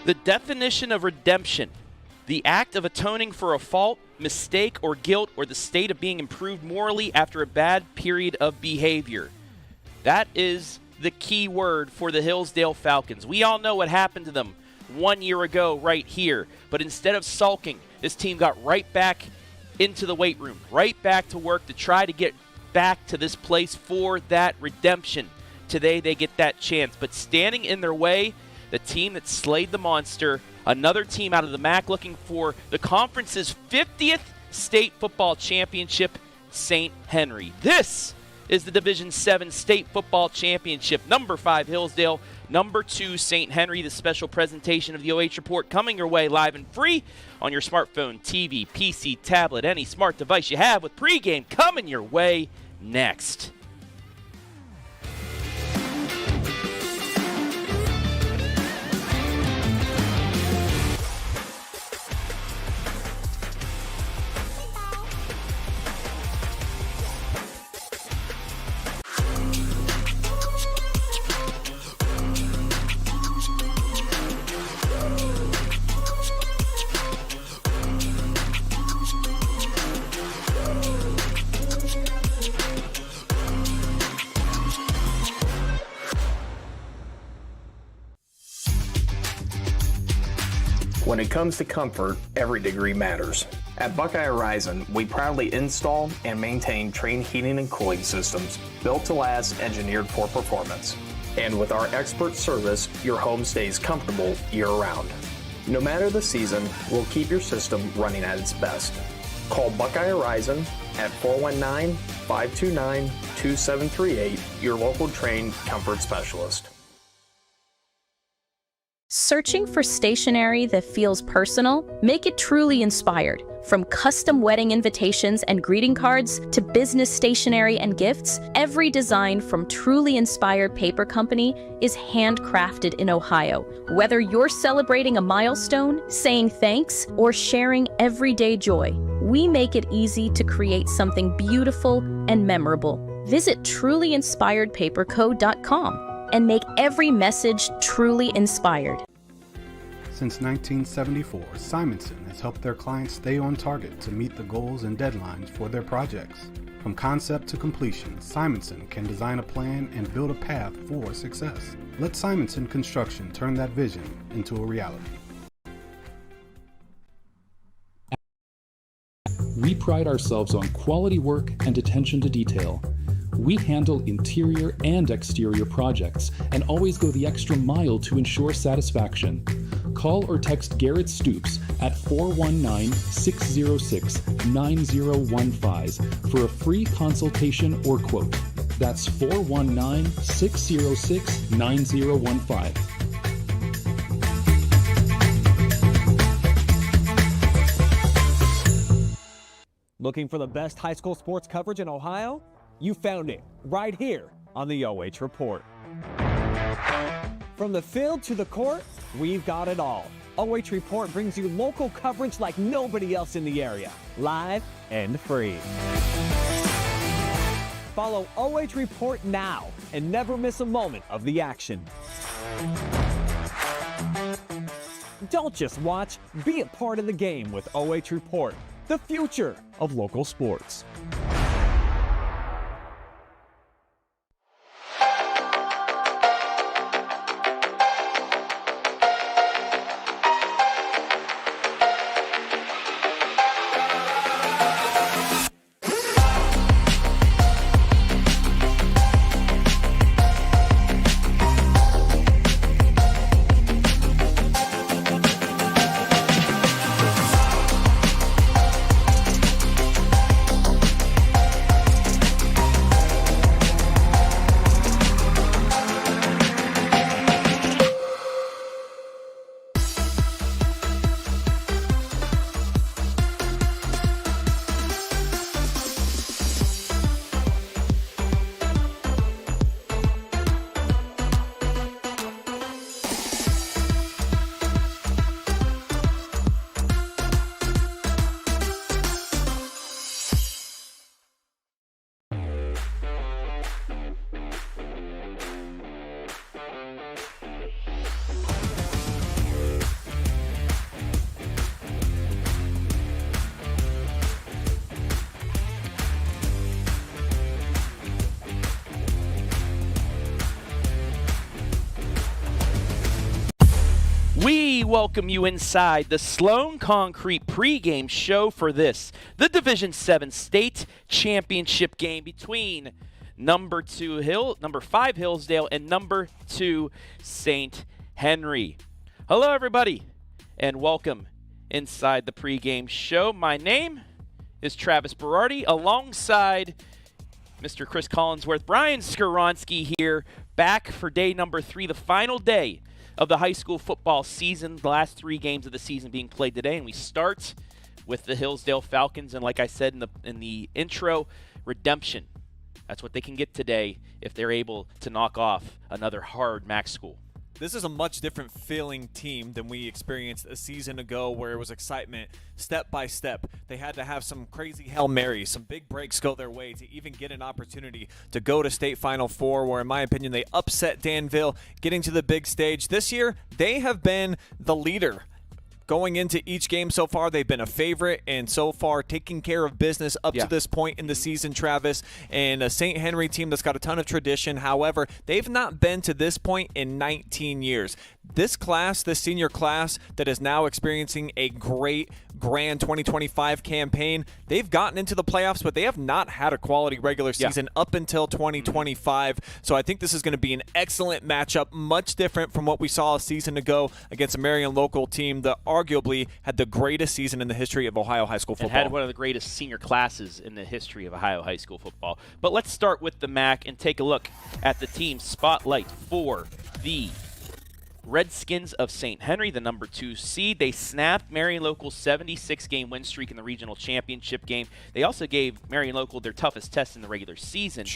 The definition of redemption, the act of atoning for a fault, mistake, or guilt, or the state of being improved morally after a bad period of behavior. That is the key word for the Hillsdale Falcons. We all know what happened to them 1 year ago right here, but instead of sulking, this team got right back into the weight room, right back to work to try to get back to this place for that redemption. Today they get that chance, but standing in their way, the team that slayed the monster, another team out of the MAC looking for the conference's 50th state football championship, St. Henry. This is the Division 7 State Football Championship. Number 5, Hillsdale. Number 2, St. Henry. The special presentation of the OH Report coming your way live and free on your smartphone, TV, PC, tablet, any smart device you have, with pregame coming your way next. When it comes to comfort, every degree matters. At Buckeye Horizon, we proudly install and maintain Trane heating and cooling systems built to last, engineered for performance. And with our expert service, your home stays comfortable year-round. No matter the season, we'll keep your system running at its best. Call Buckeye Horizon at 419-529-2738, your local Trane comfort specialist. Searching for stationery that feels personal? Make it truly inspired. From custom wedding invitations and greeting cards to business stationery and gifts, every design from Truly Inspired Paper Company is handcrafted in Ohio. Whether you're celebrating a milestone, saying thanks, or sharing everyday joy, we make it easy to create something beautiful and memorable. Visit trulyinspiredpaperco.com and make every message truly inspired. Since 1974, Simonson has helped their clients stay on target to meet the goals and deadlines for their projects. From concept to completion, Simonson can design a plan and build a path for success. Let Simonson Construction turn that vision into a reality. We pride ourselves on quality work and attention to detail. We handle interior and exterior projects and always go the extra mile to ensure satisfaction. Call or text Garrett Stoops at 419-606-9015 for a free consultation or quote. That's 419-606-9015. Looking for the best high school sports coverage in Ohio? You found it right here on the OH Report. From the field to the court, we've got it all. OH Report brings you local coverage like nobody else in the area, live and free. Follow OH Report now and never miss a moment of the action. Don't just watch, be a part of the game with OH Report, the future of local sports. welcome you inside the Sloan Concrete pregame show for this, the Division 7 state championship game between number 5 Hillsdale and number 2 St. Henry. Hello everybody and welcome inside the pregame show. My name is Travis Berardi alongside Mr. Chris Collinsworth. Brian Skoronsky here, back for day number 3, the final day of the high school football season, the last 3 games of the season being played today, and we start with the Hillsdale Falcons. And like I said in the intro, redemption. That's what they can get today if they're able to knock off another hard MAC school. This is a much different feeling team than we experienced a season ago, where it was excitement step by step. They had to have some crazy Hail Marys, some big breaks go their way to even get an opportunity to go to state Final Four, where in my opinion they upset Danville, getting to the big stage. This year, they have been the leader. Going into each game so far, they've been a favorite, and so far taking care of business up to this point in the season, Travis. And a St. Henry team that's got a ton of tradition. However, they've not been to this point in 19 years. This class, this senior class that is now experiencing a great grand 2025 campaign, they've gotten into the playoffs, but they have not had a quality regular season up until 2025. So I think this is going to be an excellent matchup, much different from what we saw a season ago against a Marion local team that arguably had the greatest season in the history of Ohio high school football. And had one of the greatest senior classes in the history of Ohio high school football. But let's start with the MAC and take a look at the team spotlight for the Redskins of St. Henry, the number 2 seed. They snapped Marion Local's 76-game win streak in the regional championship game. They also gave Marion Local their toughest test in the regular season,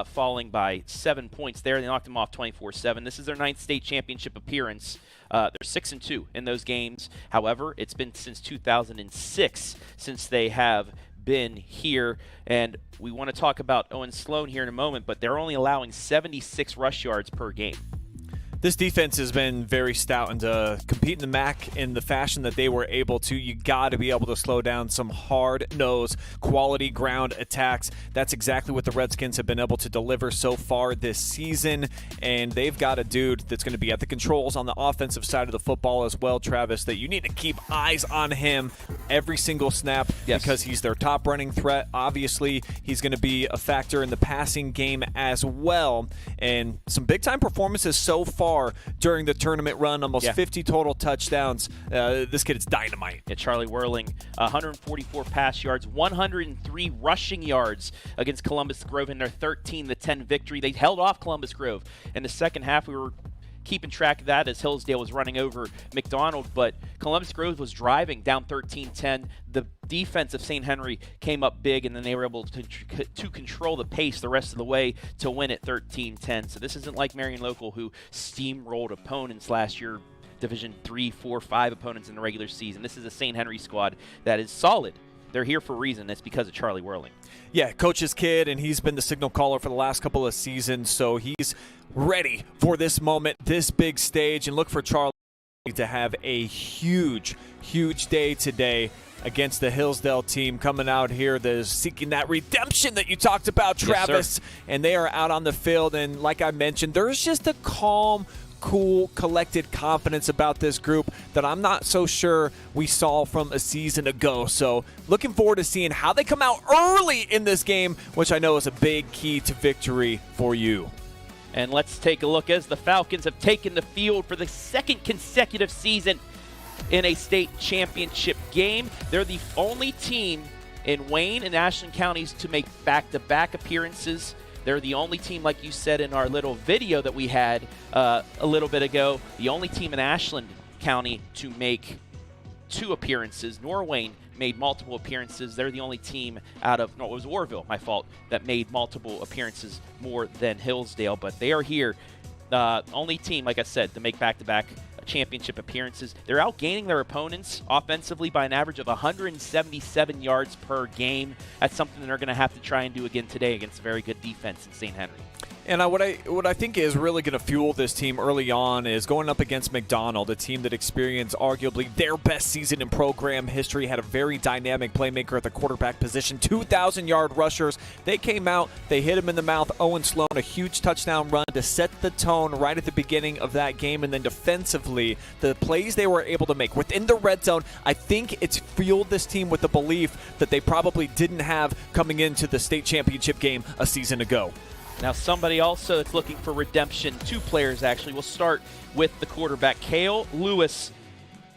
falling by 7 points there. They knocked them off 24-7. This is their 9th state championship appearance. They're 6-2 in those games. However, it's been since 2006 since they have been here, and we want to talk about Owen Sloan here in a moment, but they're only allowing 76 rush yards per game. This defense has been very stout, and to compete in the MAC in the fashion that they were able to, you got to be able to slow down some hard-nosed, quality ground attacks. That's exactly what the Redskins have been able to deliver so far this season, and they've got a dude that's going to be at the controls on the offensive side of the football as well, Travis, that you need to keep eyes on him every single snap because he's their top running threat. Obviously, he's going to be a factor in the passing game as well, and some big-time performances so far during the tournament run, almost 50 total touchdowns. This kid is dynamite. Yeah, Charlie Werling, 144 pass yards, 103 rushing yards against Columbus Grove in their 13-10 victory. They held off Columbus Grove. In the second half, we were keeping track of that as Hillsdale was running over McDonald, but Columbus Grove was driving down 13-10. The defense of St. Henry came up big, and then they were able to control the pace the rest of the way to win at 13-10. So this isn't like Marion Local, who steamrolled opponents last year, Division 3, 4, 5 opponents in the regular season. This is a St. Henry squad that is solid. They're here for a reason. It's because of Charlie Werling. Yeah, coach's kid, and he's been the signal caller for the last couple of seasons, so he's ready for this moment, this big stage, and look for Charlie to have a huge, huge day today against the Hillsdale team coming out here that is seeking that redemption that you talked about, Travis. Yes, and they are out on the field, and like I mentioned, there's just a calm, cool, collected confidence about this group that I'm not so sure we saw from a season ago. So looking forward to seeing how they come out early in this game, which I know is a big key to victory for you. And let's take a look as the Falcons have taken the field for the 2nd consecutive season in a state championship game. They're the only team in Wayne and Ashland counties to make back-to-back appearances. They're the only team, like you said in our little video that we had a little bit ago, the only team in Ashland County to make 2 appearances. Norwayne made multiple appearances. They're the only team out of, no, it was Orville, my fault, that made multiple appearances more than Hillsdale. But they are here, only team, like I said, to make back-to-back championship appearances. They're outgaining their opponents offensively by an average of 177 yards per game. That's something they're going to have to try and do again today against a very good defense in St. Henry. And what I think is really going to fuel this team early on is going up against McDonald, a team that experienced arguably their best season in program history, had a very dynamic playmaker at the quarterback position, 2,000-yard rushers. They came out, they hit him in the mouth. Owen Sloan, a huge touchdown run to set the tone right at the beginning of that game. And then defensively, the plays they were able to make within the red zone, I think it's fueled this team with the belief that they probably didn't have coming into the state championship game a season ago. Now, somebody also that's looking for redemption, two players actually. We'll start with the quarterback, Kael Lewis.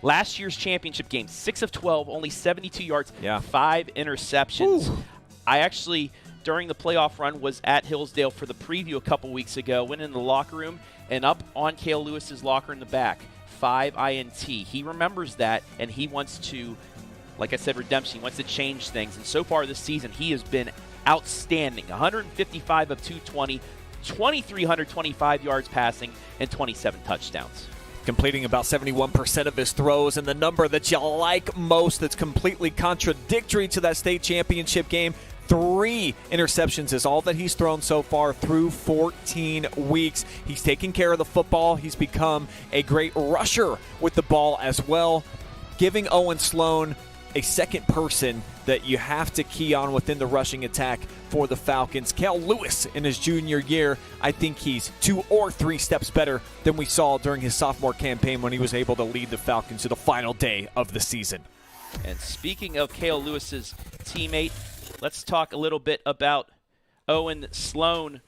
Last year's championship game, 6 of 12, only 72 yards, 5 interceptions. Ooh. I actually, during the playoff run, was at Hillsdale for the preview a couple weeks ago, went in the locker room, and up on Kael Lewis's locker in the back, 5 INT. He remembers that, and he wants to, like I said, redemption. He wants to change things. And so far this season, he has been outstanding. 155 of 220, 2,325 yards passing, and 27 touchdowns. Completing about 71% of his throws, and the number that you like most that's completely contradictory to that state championship game, 3 interceptions is all that he's thrown so far through 14 weeks. He's taking care of the football. He's become a great rusher with the ball as well, giving Owen Sloan a second person that you have to key on within the rushing attack for the Falcons. Kael Lewis in his junior year, I think he's 2 or 3 steps better than we saw during his sophomore campaign when he was able to lead the Falcons to the final day of the season. And speaking of Kael Lewis's teammate, let's talk a little bit about Owen Sloan.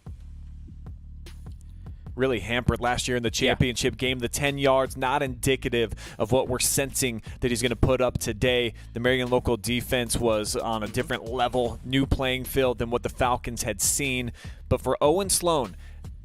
Really hampered last year in the championship game. The 10 yards, not indicative of what we're sensing that he's going to put up today. The Marion local defense was on a different level, new playing field than what the Falcons had seen. But for Owen Sloan,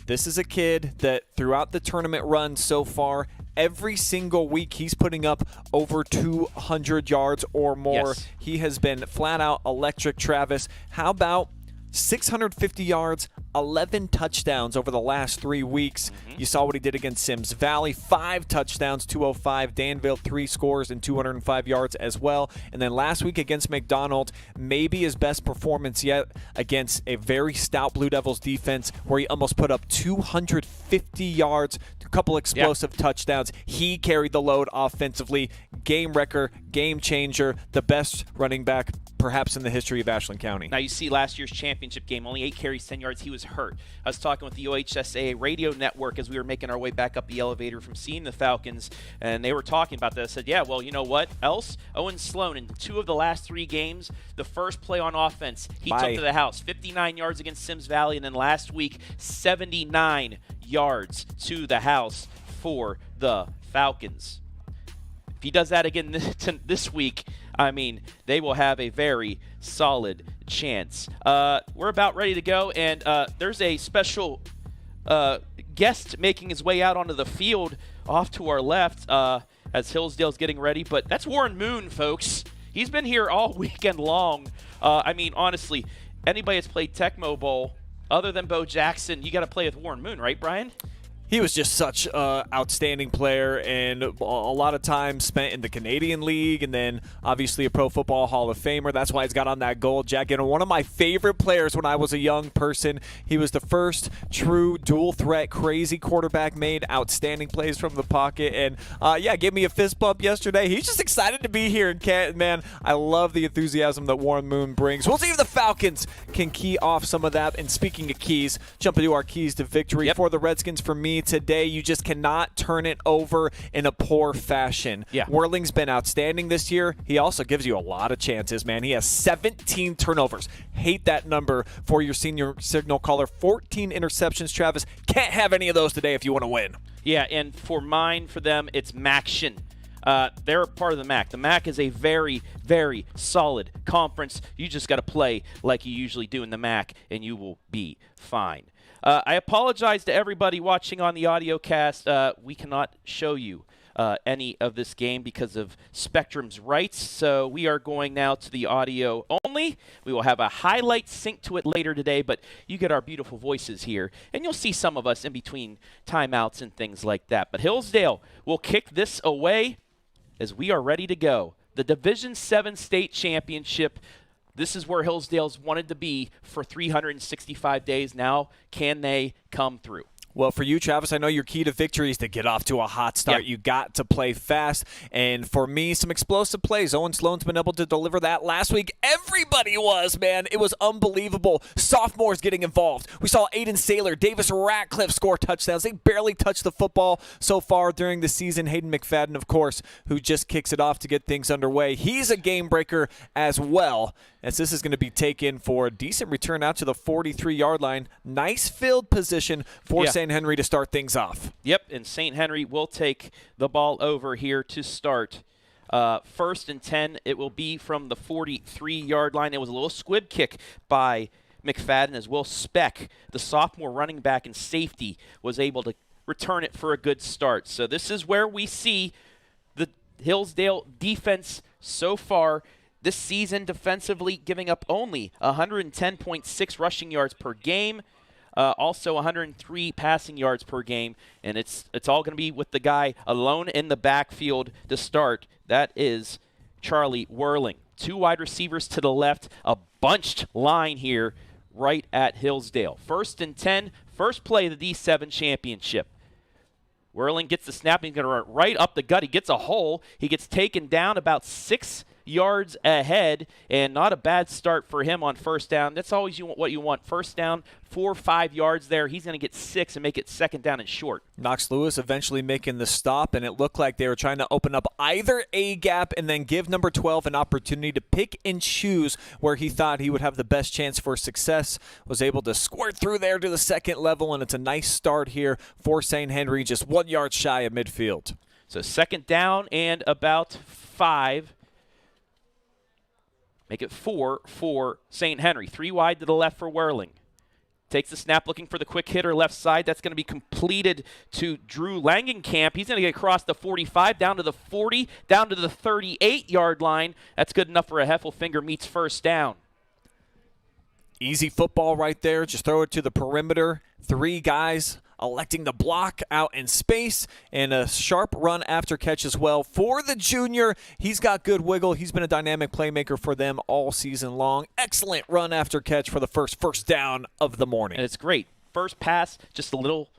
this is a kid that throughout the tournament run so far, every single week he's putting up over 200 yards or more. Yes. He has been flat out electric, Travis. How about 650 yards, 11 touchdowns over the last 3 weeks. You saw what he did against Sims Valley, 5 touchdowns, 205. Danville, 3 scores and 205 yards as well. And then last week against McDonald, maybe his best performance yet against a very stout Blue Devils defense where he almost put up 250 yards, a couple explosive touchdowns. He carried the load offensively. Game wrecker, game changer, the best running back perhaps in the history of Ashland County. Now you see last year's championship game, only 8 carries, 10 yards. He was hurt. I was talking with the OHSAA radio network as we were making our way back up the elevator from seeing the Falcons, and they were talking about that. I said, yeah, well, you know what else? Owen Sloan, in 2 of the last 3 games, the first play on offense, he took to the house. 59 yards against Sims Valley, and then last week, 79 yards to the house for the Falcons. If he does that again this week, I mean, they will have a very solid chance. We're about ready to go, and there's a special guest making his way out onto the field off to our left as Hillsdale's getting ready. But that's Warren Moon, folks. He's been here all weekend long. I mean, honestly, anybody that's played Tecmo Bowl, other than Bo Jackson, you got to play with Warren Moon, right, Brian? He was just such an outstanding player, and a lot of time spent in the Canadian League, and then obviously a Pro Football Hall of Famer. That's why he's got on that gold jacket. And one of my favorite players when I was a young person. He was the first true dual-threat, crazy quarterback, made outstanding plays from the pocket. And, gave me a fist bump yesterday. He's just excited to be here. And, man, I love the enthusiasm that Warren Moon brings. We'll see if the Falcons can key off some of that. And speaking of keys, jump into our keys to victory for the Redskins. For me, today, you just cannot turn it over in a poor fashion. Werling's been outstanding this year. He also gives you a lot of chances, man. He has 17 turnovers. Hate that number for your senior signal caller. 14 interceptions, Travis. Can't have any of those today if you want to win. Yeah, and for them, it's MACtion. They're part of the MAC. The MAC is a very, very solid conference. You just got to play like you usually do in the MAC, and you will be fine. I apologize to everybody watching on the audio cast. We cannot show you any of this game because of Spectrum's rights, so we are going now to the audio only. We will have a highlight sync to it later today, but you get our beautiful voices here, and you'll see some of us in between timeouts and things like that. But Hillsdale will kick this away as we are ready to go. The Division 7 state championship This is where Hillsdale's wanted to be for 365 days. Now, can they come through? Well, for you, Travis, I know your key to victory is to get off to a hot start. Yeah. You got to play fast. And for me, some explosive plays. Owen Sloan's been able to deliver that last week. Everybody was, man. It was unbelievable. Sophomores getting involved. We saw Aiden Saylor, Davis Ratcliffe score touchdowns. They barely touched the football so far during the season. Hayden McFadden, of course, who just kicks it off to get things underway. He's a game breaker as well, as this is going to be taken for a decent return out to the 43-yard line. Nice field position for St. Henry to start things off. Yep, and St. Henry will take the ball over here to start. 1st and 10, it will be from the 43-yard line. It was a little squib kick by McFadden as Will Speck, the sophomore running back and safety, was able to return it for a good start. So this is where we see the Hillsdale defense so far this season defensively, giving up only 110.6 rushing yards per game, also 103 passing yards per game, and it's all going to be with the guy alone in the backfield to start. That is Charlie Werling. 2 wide receivers to the left, a bunched line here right at Hillsdale. 1st and 10, first play of the D7 championship. Werling gets the snap, and he's going to run right up the gut. He gets a hole. He gets taken down about 6 yards ahead, and not a bad start for him on first down. That's always what you want. First down, 4 or 5 yards there. He's going to get 6 and make it 2nd down and short. Knox Lewis eventually making the stop, and it looked like they were trying to open up either a gap and then give number 12 an opportunity to pick and choose where he thought he would have the best chance for success. Was able to squirt through there to the 2nd level, and it's a nice start here for St. Henry, just 1 yard shy of midfield. So 2nd down and about 5. Make it 4 for St. Henry. 3 wide to the left for Werling. Takes the snap, looking for the quick hitter left side. That's going to be completed to Drew Langenkamp. He's going to get across the 45, down to the 40, down to the 38-yard line. That's good enough for a Heffelfinger meets first down. Easy football right there. Just throw it to the perimeter. 3 guys electing to block out in space, and a sharp run after catch as well for the junior. He's got good wiggle. He's been a dynamic playmaker for them all season long. Excellent run after catch for the first down of the morning. And it's great. First pass, just a little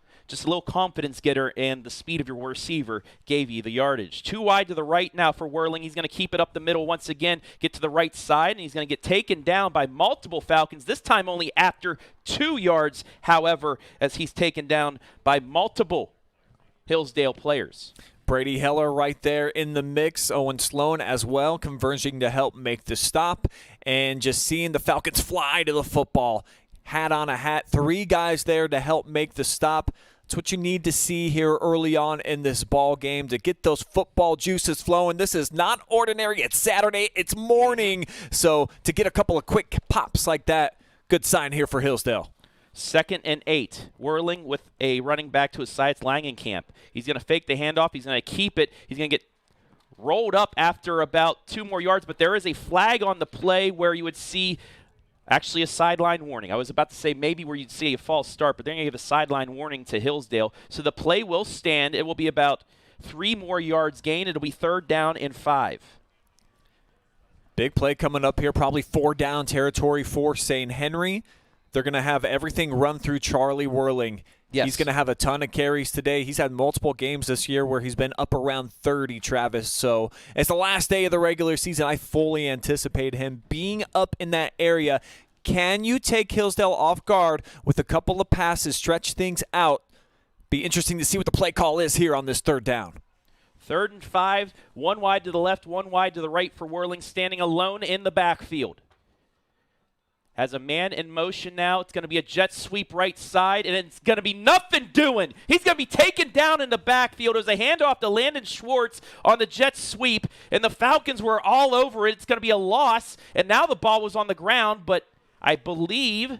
confidence getter, and the speed of your receiver gave you the yardage. 2 wide to the right now for Werling. He's going to keep it up the middle once again, get to the right side, and he's going to get taken down by multiple Falcons, this time only after 2 yards, however, as he's taken down by multiple Hillsdale players. Brady Heller right there in the mix. Owen Sloan as well, converging to help make the stop, and just seeing the Falcons fly to the football. Hat on a hat. 3 guys there to help make the stop. It's what you need to see here early on in this ball game to get those football juices flowing. This is not ordinary. It's Saturday. It's morning. So to get a couple of quick pops like that, good sign here for Hillsdale. 2nd and 8. Werling with a running back to his side. It's Langenkamp. He's going to fake the handoff. He's going to keep it. He's going to get rolled up after about 2 more yards, but there is a flag on the play where you would see actually a sideline warning. I was about to say maybe where you'd see a false start, but they're going to give a sideline warning to Hillsdale. So the play will stand. It will be about 3 more yards gain. It'll be 3rd down and 5. Big play coming up here, probably 4 down territory for St. Henry. They're going to have everything run through Charlie Werling. Yes. He's going to have a ton of carries today. He's had multiple games this year where he's been up around 30, Travis. So it's the last day of the regular season. I fully anticipate him being up in that area. Can you take Hillsdale off guard with a couple of passes, stretch things out? Be interesting to see what the play call is here on this 3rd down. 3rd and 5, 1 wide to the left, 1 wide to the right for Werling, standing alone in the backfield. Has a man in motion now. It's going to be a jet sweep right side, and it's going to be nothing doing. He's going to be taken down in the backfield. It was a handoff to Landon Schwartz on the jet sweep, and the Falcons were all over it. It's going to be a loss, and now the ball was on the ground, but I believe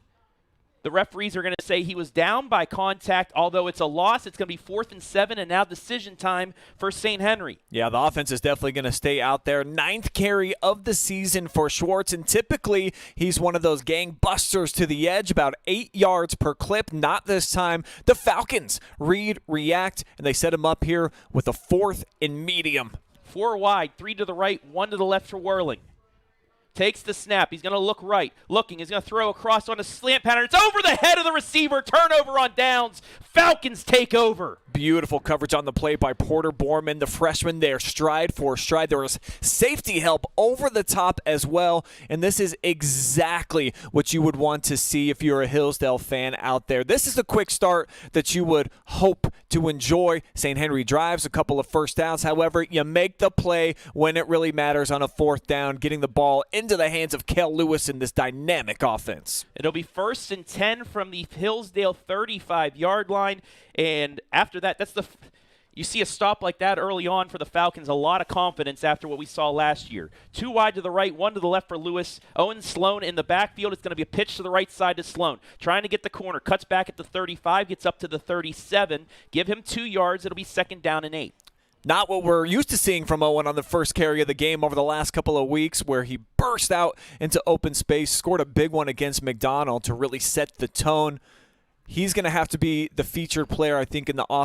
the referees are going to say he was down by contact. Although it's a loss, it's going to be 4th and 7, and now decision time for St. Henry. Yeah, the offense is definitely going to stay out there. 9th carry of the season for Schwartz, and typically he's one of those gangbusters to the edge, about 8 yards per clip. Not this time. The Falcons read, react, and they set him up here with a 4th and medium. 4 wide, 3 to the right, 1 to the left for Werling. takes the snap. He's going to look right. Looking. He's going to throw across on a slant pattern. It's over the head of the receiver. Turnover on downs. Falcons take over. Beautiful coverage on the play by Porter Borman, the freshman there, stride for stride. There was safety help over the top as well, and this is exactly what you would want to see if you're a Hillsdale fan out there. This is the quick start that you would hope to enjoy. St. Henry drives a couple of first downs. However, you make the play when it really matters on a fourth down, getting the ball into the hands of Kael Lewis in this dynamic offense. It'll be 1st and 10 from the Hillsdale 35-yard line, and after that, you see a stop like that early on for the Falcons, a lot of confidence after what we saw last year. 2 wide to the right, 1 to the left for Lewis. Owen Sloan in the backfield. It's going to be a pitch to the right side to Sloan. Trying to get the corner. Cuts back at the 35, gets up to the 37. Give him 2 yards. It'll be 2nd down and 8. Not what we're used to seeing from Owen on the first carry of the game over the last couple of weeks, where he burst out into open space, scored a big one against McDonald to really set the tone. He's going to have to be the featured player, I think, in the offense